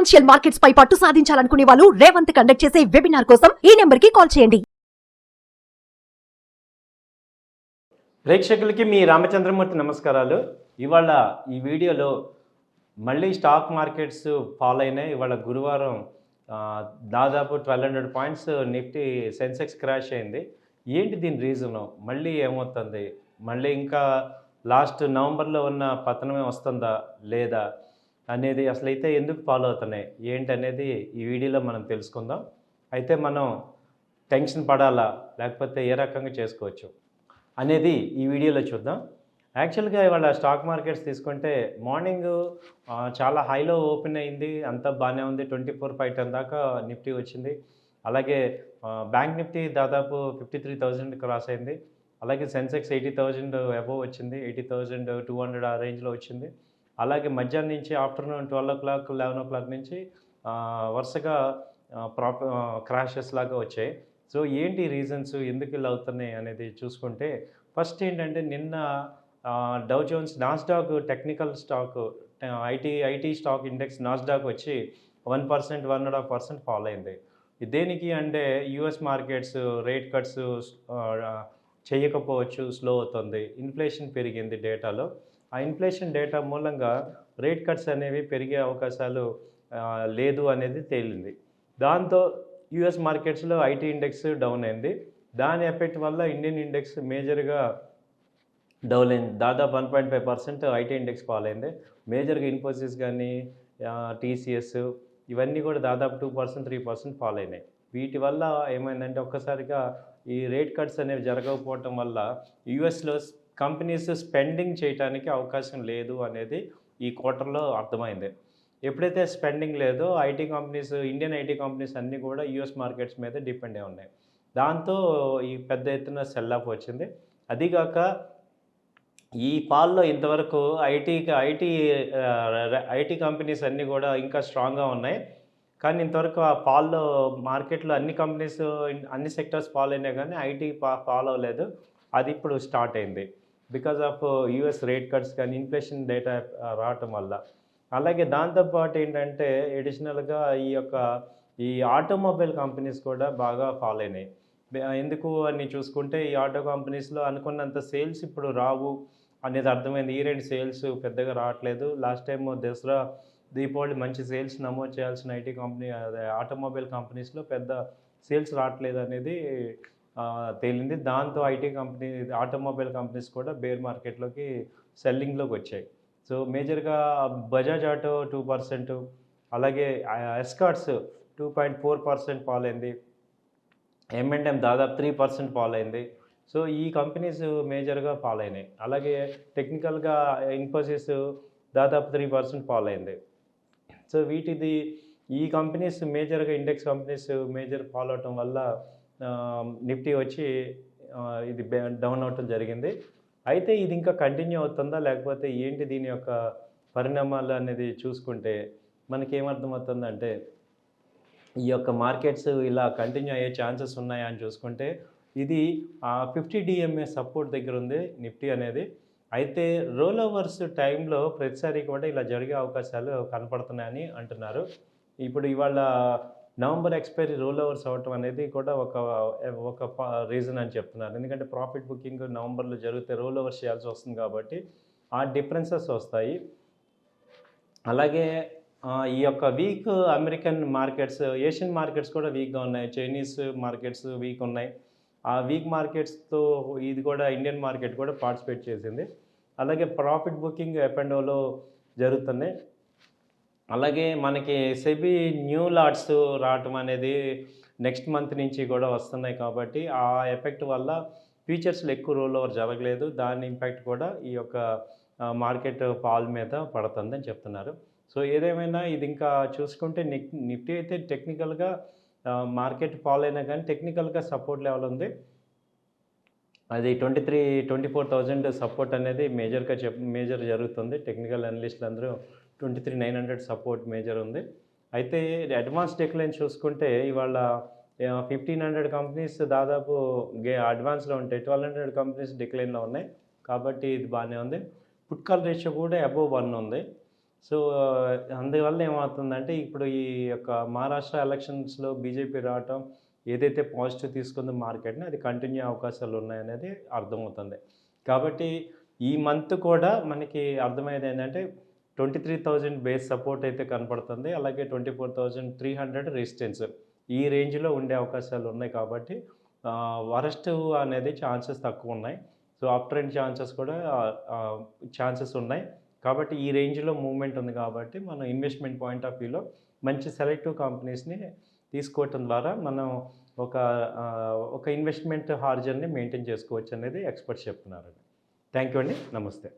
Financial markets పై పట్టు సాధించాలనుకునే వాళ్ళు Revanth conduct చేసే వెబినార్ కోసం ఈ నెంబర్ కి కాల్ చేయండి. ప్రేక్షకులకి మీ రామచంద్రమూర్తి నమస్కారాలు. ఇవాళ ఈ వీడియోలో మళ్ళీ స్టాక్ మార్కెట్స్ ఫాల్ అయినాయి. ఇవాళ గురువారం దాదాపు 1200 పాయింట్స్ నిఫ్టీ సెన్సెక్స్ క్రాష్ అయింది. ఏంటి దీని రీజను? మళ్ళీ ఏమవుతుంది? మళ్ళీ ఇంకా లాస్ట్ నవంబర్లో ఉన్న పతనమే వస్తుందా లేదా అనేది అసలైతే ఎందుకు ఫాలో అవుతున్నాయి ఏంటి అనేది ఈ వీడియోలో మనం తెలుసుకుందాం. అయితే మనం టెన్షన్ పడాలా లేకపోతే ఏ రకంగా చేసుకోవచ్చు అనేది ఈ వీడియోలో చూద్దాం. యాక్చువల్గా ఇవాళ స్టాక్ మార్కెట్స్ తీసుకుంటే మార్నింగ్ చాలా హైలో ఓపెన్ అయింది, అంతా బాగానే ఉంది. 24,510 దాకా నిఫ్టీ వచ్చింది. అలాగే బ్యాంక్ నిఫ్టీ దాదాపు 53,000 క్రాస్ అయింది. అలాగే సెన్సెక్స్ 80,000 అబోవ్ వచ్చింది, 80,200 ఆ రేంజ్లో వచ్చింది. అలాగే మధ్యాహ్నం నుంచి ఆఫ్టర్నూన్ 12 o'clock 11 o'clock నుంచి వరుసగా క్రాషెస్ లాగా వచ్చాయి. సో ఏంటి రీజన్స్, ఎందుకు ఇలా అవుతున్నాయి అనేది చూసుకుంటే ఫస్ట్ ఏంటంటే నిన్న Dow Jones Nasdaq technical stock IT stock index Nasdaq వచ్చి 1%, 1.5% ఫాల్ అయింది. దేనికి అంటే యుఎస్ మార్కెట్స్ రేట్ కట్స్ చేయకపోవచ్చు, స్లో అవుతుంది. ఇన్ఫ్లేషన్ పెరిగింది డేటాలో. ఆ ఇన్ఫ్లేషన్ డేటా మూలంగా రేట్ కట్స్ అనేవి పెరిగే అవకాశాలు లేదు అనేది తేలింది. దాంతో యుఎస్ మార్కెట్స్లో ఐటీ ఇండెక్స్ డౌన్ అయింది. దాని ఎఫెక్ట్ వల్ల ఇండియన్ ఇండెక్స్ మేజర్గా డౌన్ అయింది. దాదాపు 1.5% ఐటీ ఇండెక్స్ ఫాల్ అయింది. మేజర్గా ఇన్ఫోసిస్ కానీ టీసీఎస్ ఇవన్నీ కూడా దాదాపు 2%, 3% ఫాల్ అయినాయి. వీటి వల్ల ఏమైందంటే ఒక్కసారిగా ఈ రేట్ కట్స్ అనేవి జరగకపోవటం వల్ల యుఎస్లో కంపెనీస్ స్పెండింగ్ చేయడానికి అవకాశం లేదు అనేది ఈ క్వార్టర్లో అర్థమైంది. ఎప్పుడైతే స్పెండింగ్ లేదో IT companies, Indian IT companies అన్నీ కూడా యుఎస్ మార్కెట్స్ మీద డిపెండ్ అయి ఉన్నాయి. దాంతో ఈ పెద్ద ఎత్తున సెల్ ఆఫ్ వచ్చింది. అదిగాక ఈ ఫాల్లో ఇంతవరకు ఐటీ కంపెనీస్ అన్నీ కూడా ఇంకా స్ట్రాంగ్గా ఉన్నాయి. కానీ ఇంతవరకు ఆ ఫాల్లో మార్కెట్లో అన్ని కంపెనీస్ అన్ని సెక్టర్స్ ఫాల్ అయినా కానీ ఐటీ ఫాలో అవ్వలేదు. అది ఇప్పుడు స్టార్ట్ అయింది because of US rate cuts కానీ ఇన్ఫ్లేషన్ డేటా రావటం వల్ల. అలాగే దాంతోపాటు ఏంటంటే ఎడిషనల్గా ఈ ఆటోమొబైల్ కంపెనీస్ కూడా బాగా ఫాల్ అయినాయి. ఎందుకు అని చూసుకుంటే ఈ ఆటో కంపెనీస్లో అనుకున్నంత సేల్స్ ఇప్పుడు రావు అనేది అర్థమైంది. ఈ రెండు సేల్స్ పెద్దగా రావట్లేదు. లాస్ట్ టైం దసరా దీపావళి మంచి సేల్స్ నమోదు చేయాల్సిన ఐటీ కంపెనీ ఆటోమొబైల్ కంపెనీస్లో పెద్ద సేల్స్ రావట్లేదు అనేది తేలింది. దాంతో ఆటోమొబైల్ కంపెనీస్ కూడా బేర్ మార్కెట్లోకి సెల్లింగ్లోకి వచ్చాయి. సో మేజర్గా బజాజ్ ఆటో 2%, అలాగే ఎస్కార్ట్స్ 2.4% ఫాల్ అయింది. M&M దాదాపు 3% ఫాల్ అయింది. సో ఈ కంపెనీస్ మేజర్గా ఫాల్ అయినాయి. అలాగే టెక్నికల్గా ఇన్ఫోసిస్ దాదాపు 3% ఫాల్ అయింది. సో ఈ కంపెనీస్ మేజర్గా ఇండెక్స్ కంపెనీస్ మేజర్ ఫాలో అవటం వల్ల నిఫ్టీ వచ్చి ఇది డౌన్ అవటం జరిగింది. అయితే ఇది ఇంకా కంటిన్యూ అవుతుందా లేకపోతే ఏంటి దీని యొక్క పరిణామాలు అనేది చూసుకుంటే మనకేమర్థమవుతుందంటే ఈ యొక్క మార్కెట్స్ ఇలా కంటిన్యూ అయ్యే ఛాన్సెస్ ఉన్నాయా అని చూసుకుంటే ఇది 50 DMA సపోర్ట్ దగ్గర ఉంది నిఫ్టీ అనేది. అయితే రోల్ ఓవర్స్ టైంలో ప్రతిసారి కూడా ఇలా జరిగే అవకాశాలు కనపడుతున్నాయని అంటున్నారు. ఇప్పుడు ఇవాళ నవంబర్ ఎక్స్పైరీ రోల్ ఓవర్స్ అవ్వటం అనేది కూడా ఒక రీజన్ అని చెప్తున్నారు. ఎందుకంటే ప్రాఫిట్ బుకింగ్ నవంబర్లో జరిగితే రోల్ ఓవర్స్ చేయాల్సి వస్తుంది కాబట్టి ఆ డిఫరెన్సెస్ వస్తాయి. అలాగే ఈ యొక్క week American markets, Asian markets కూడా వీక్గా ఉన్నాయి. చైనీస్ మార్కెట్స్ వీక్ ఉన్నాయి. ఆ వీక్ మార్కెట్స్తో ఇది కూడా ఇండియన్ మార్కెట్ కూడా పార్టిసిపేట్ చేసింది. అలాగే ప్రాఫిట్ బుకింగ్ ఎఫ్&ఓలో జరుగుతున్నాయి. అలాగే మనకి సెబీ న్యూ లాట్స్ రావటం అనేది నెక్స్ట్ మంత్ నుంచి కూడా వస్తున్నాయి కాబట్టి ఆ ఎఫెక్ట్ వల్ల ఫ్యూచర్స్లో ఎక్కువ రోల్ ఓవర్ జరగలేదు. దాని ఇంపాక్ట్ కూడా ఈ యొక్క మార్కెట్ ఫాల్ మీద పడుతుందని చెప్తున్నారు. సో ఏదేమైనా ఇది ఇంకా చూసుకుంటే నిఫ్టీ అయితే టెక్నికల్గా మార్కెట్ ఫాల్ అయినా కానీ టెక్నికల్గా సపోర్ట్ లెవెల్ ఉంది. అది 24,000 సపోర్ట్ అనేది మేజర్ జరుగుతుంది. టెక్నికల్ అనలిస్టులు అందరూ 23,900 సపోర్ట్ మేజర్ ఉంది. అయితే అడ్వాన్స్ డిక్లైన్ చూసుకుంటే ఇవాళ 1,500 కంపెనీస్ దాదాపు అడ్వాన్స్లో ఉంటాయి. 1,200 కంపెనీస్ డిక్లైన్లో ఉన్నాయి కాబట్టి ఇది బాగానే ఉంది. పుట్ కాల్ రేషియో కూడా అబోవ్ 1 ఉంది. సో అందువల్ల ఏమవుతుందంటే ఇప్పుడు ఈ యొక్క మహారాష్ట్ర ఎలక్షన్స్లో బీజేపీ రావటం ఏదైతే పాజిటివ్ తీసుకుందో మార్కెట్ని అది కంటిన్యూ అవకాశాలు ఉన్నాయనేది అర్థమవుతుంది. కాబట్టి ఈ మంత్ కూడా మనకి అర్థమయ్యేది ఏంటంటే 23,000 బేస్ సపోర్ట్ అయితే కనపడుతుంది. అలాగే 24,300 రెసిస్టెన్స్ ఈ రేంజ్లో ఉండే అవకాశాలు ఉన్నాయి. కాబట్టి వరస్ట్ అనేది ఛాన్సెస్ తక్కువ ఉన్నాయి. సో అప్ ట్రెండ్ ఛాన్సెస్ కూడా ఛాన్సెస్ ఉన్నాయి. కాబట్టి ఈ రేంజ్లో మూవ్మెంట్ ఉంది కాబట్టి మనం ఇన్వెస్ట్మెంట్ పాయింట్ ఆఫ్ వ్యూలో మంచి సెలెక్టివ్ కంపెనీస్ని తీసుకోవటం ద్వారా మనం ఒక ఇన్వెస్ట్మెంట్ హార్జన్ని మెయింటైన్ చేసుకోవచ్చు అనేది ఎక్స్పర్ట్స్ చెప్తున్నారు. థ్యాంక్ యూ అండి. నమస్తే.